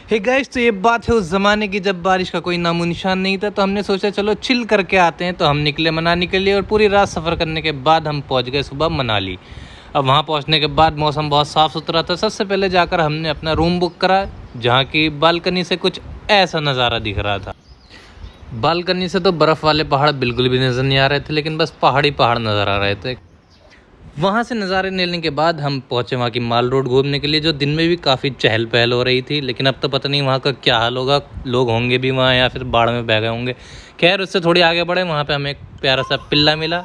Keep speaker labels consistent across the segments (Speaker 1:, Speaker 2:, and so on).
Speaker 1: Hey guys, तो ये बात है उस ज़माने की जब बारिश का कोई नामो निशान नहीं था। तो हमने सोचा चलो चिल करके आते हैं। तो हम निकले मनाली के लिए और पूरी रात सफ़र करने के बाद हम पहुंच गए सुबह मनाली। अब वहां पहुंचने के बाद मौसम बहुत साफ़ सुथरा था। सबसे पहले जाकर हमने अपना रूम बुक करा, जहां की बालकनी से कुछ ऐसा नज़ारा दिख रहा था। बालकनी से तो बर्फ़ वाले पहाड़ बिल्कुल भी नज़र नहीं आ रहे थे, लेकिन बस पहाड़ ही पहाड़ नज़र आ रहे थे। वहाँ से नज़ारे लेने के बाद हम पहुँचे वहाँ की माल रोड घूमने के लिए, जो दिन में भी काफ़ी चहल पहल हो रही थी। लेकिन अब तो पता नहीं वहाँ का क्या हाल होगा, लोग होंगे भी वहाँ या फिर बाढ़ में बह गए होंगे। खैर, उससे थोड़ी आगे बढ़े, वहाँ पे हमें एक प्यारा सा पिल्ला मिला।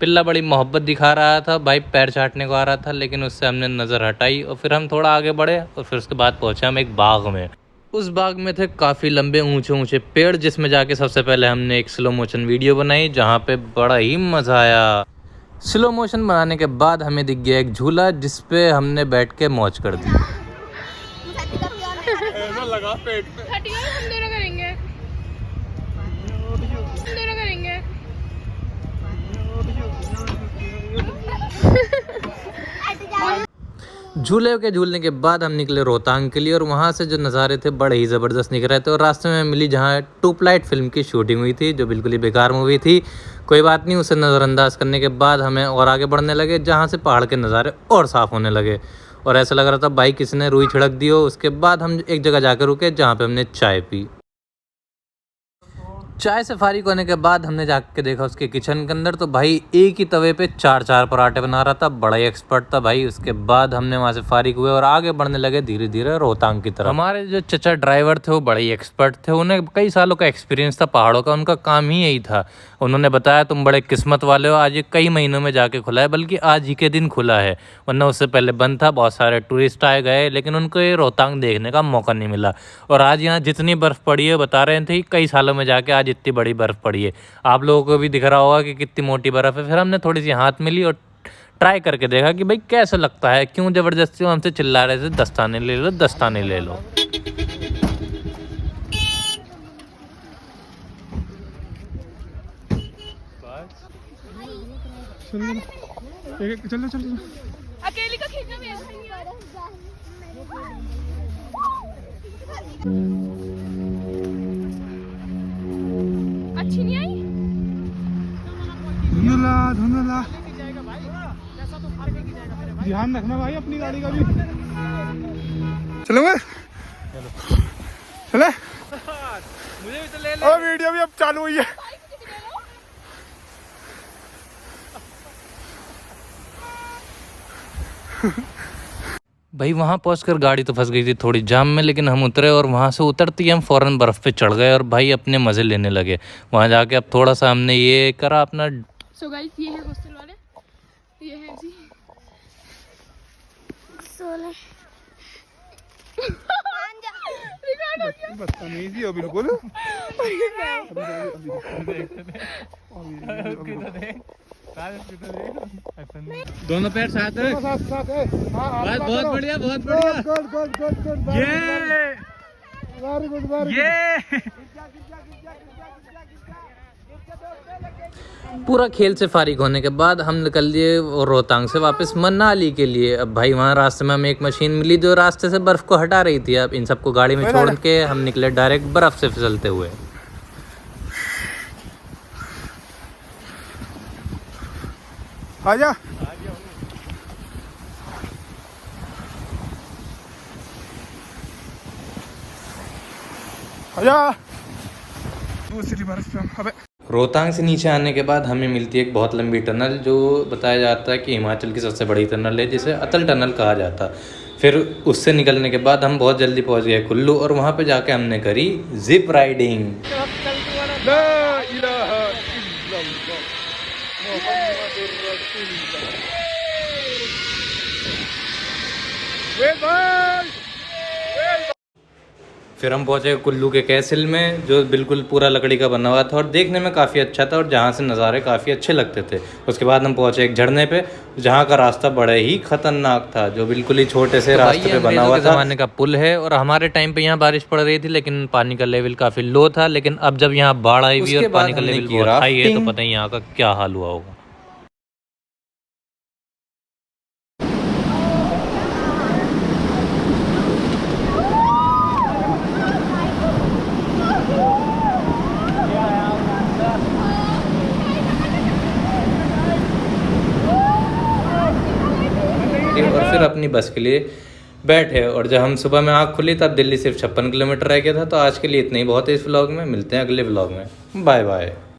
Speaker 1: पिल्ला बड़ी मोहब्बत दिखा रहा था, भाई पैर चाटने को आ रहा था, लेकिन उससे हमने नज़र हटाई और फिर हम थोड़ा आगे बढ़े और फिर उसके बाद पहुँचे हम एक बाग में। उस बाग में थे काफ़ी लंबे ऊंचे ऊंचे पेड़, जिसमें जाके सबसे पहले हमने एक स्लो मोशन वीडियो बनाई, जहाँ पे बड़ा ही मज़ा आया। स्लो मोशन बनाने के बाद हमें दिख गया एक झूला, जिस पे हमने बैठ के मौज कर दी।
Speaker 2: ऐसा लगा पेट पे। हम दोनों करेंगे।
Speaker 1: झूले के झूलने के बाद हम निकले रोहतांग के लिए और वहाँ से जो नज़ारे थे बड़े ही ज़बरदस्त दिख रहे थे। और रास्ते में मिली जहाँ ट्यूबलाइट फिल्म की शूटिंग हुई थी, जो बिल्कुल ही बेकार मूवी थी। कोई बात नहीं, उसे नज़रअंदाज करने के बाद हमें और आगे बढ़ने लगे, जहाँ से पहाड़ के नज़ारे और साफ़ होने लगे और ऐसा लग रहा था भाई किसी ने रुई छिड़क दी हो। उसके बाद हम एक जगह जाकर रुके, जहाँ पर हमने चाय पी। चाय से फारिग होने के बाद हमने जाके देखा उसके किचन के अंदर, तो भाई एक ही तवे पे चार चार पराठे बना रहा था, बड़ा ही एक्सपर्ट था भाई। उसके बाद हमने वहाँ से फारिग हुए और आगे बढ़ने लगे धीरे धीरे रोहतांग की तरफ। हमारे जो चचा ड्राइवर थे वो बड़े ही एक्सपर्ट थे, उन्हें कई सालों का एक्सपीरियंस था पहाड़ों का, उनका काम ही यही था। उन्होंने बताया तुम बड़े किस्मत वाले हो, आज ये कई महीनों में जाके खुला है, बल्कि आज ही के दिन खुला है, वरना उससे पहले बंद था। बहुत सारे टूरिस्ट आए गए, लेकिन उनको ये रोहतांग देखने का मौका नहीं मिला। और आज यहाँ जितनी बर्फ़ पड़ी है, बता रहे थे कई सालों में जाके आज इतनी बड़ी बर्फ़ पड़ी है। आप लोगों को भी दिख रहा होगा कि कितनी मोटी बर्फ़ है। फिर हमने थोड़ी सी हाथ मिली और ट्राई करके देखा कि भाई कैसा लगता है। क्यों ज़बरदस्ती हमसे चिल्ला रहे थे दस्ताने ले लो, दस्ताने ले लो।
Speaker 2: चलो चलो अकेली का खींचना भी ऐसा नहीं आ रहा। अच्छी नहीं आई। धुंधला ध्यान रखना भाई अपनी गाड़ी का भी। चलो चले मुझे भी तो ले ले। और वीडियो भी अब चालू हुई है।
Speaker 1: भाई वहाँ पहुँचकर गाड़ी तो फंस गई थी थोड़ी जाम में, लेकिन हम उतरे और वहाँ से उतरते ही हम फ़ौरन बर्फ़ पे चढ़ गए और भाई अपने मज़े लेने लगे। वहाँ जाके अब थोड़ा सा हमने ये करा अपना।
Speaker 2: सो गाइस, ये है हॉस्टल वाले, ये है जी सोले। बदतमीजी हो बिल्कुल।
Speaker 1: दोनों पैर साथ है,
Speaker 2: साथ है।
Speaker 1: बहुत बढ़िया, बहुत बढ़िया।
Speaker 2: वेरी गुड
Speaker 1: ये पूरा खेल से फारिग होने के बाद हम निकल लिए रोहतांग से वापस मनाली के लिए। अब भाई वहाँ रास्ते में हमें एक मशीन मिली जो रास्ते से बर्फ़ को हटा रही थी। अब इन सबको गाड़ी में छोड़ के हम निकले डायरेक्ट बर्फ़ से फिसलते हुए।
Speaker 2: आजा आजा दूसरी बर्फ पे। अबे
Speaker 1: रोहतांग से नीचे आने के बाद हमें मिलती है एक बहुत लंबी टनल, जो बताया जाता है कि हिमाचल की सबसे बड़ी टनल है, जिसे अटल टनल कहा जाता। फिर उससे निकलने के बाद हम बहुत जल्दी पहुंच गए कुल्लू और वहां पे जाके हमने करी जिप राइडिंग। फिर हम पहुंचे कुल्लू के कैसल में, जो बिल्कुल पूरा लकड़ी का बना हुआ था और देखने में काफ़ी अच्छा था और जहाँ से नज़ारे काफ़ी अच्छे लगते थे। उसके बाद हम पहुंचे एक झरने पे, जहाँ का रास्ता बड़े ही खतरनाक था, जो बिल्कुल ही छोटे से रास्ते पे बना हुआ था। ज़माने का पुल है और हमारे टाइम पे यहाँ बारिश पड़ रही थी, लेकिन पानी का लेवल काफ़ी लो था। लेकिन अब जब यहाँ बाढ़ आई हुई और पानी का लेवल बहुत हाई है, तो पता ही यहाँ का क्या हाल हुआ होगा। ली और फिर अपनी बस के लिए बैठे। और जब हम सुबह में आँख खुली तब दिल्ली सिर्फ 56 किलोमीटर रह गया था। तो आज के लिए इतना ही बहुत है इस व्लॉग में। मिलते हैं अगले व्लॉग में। Bye bye.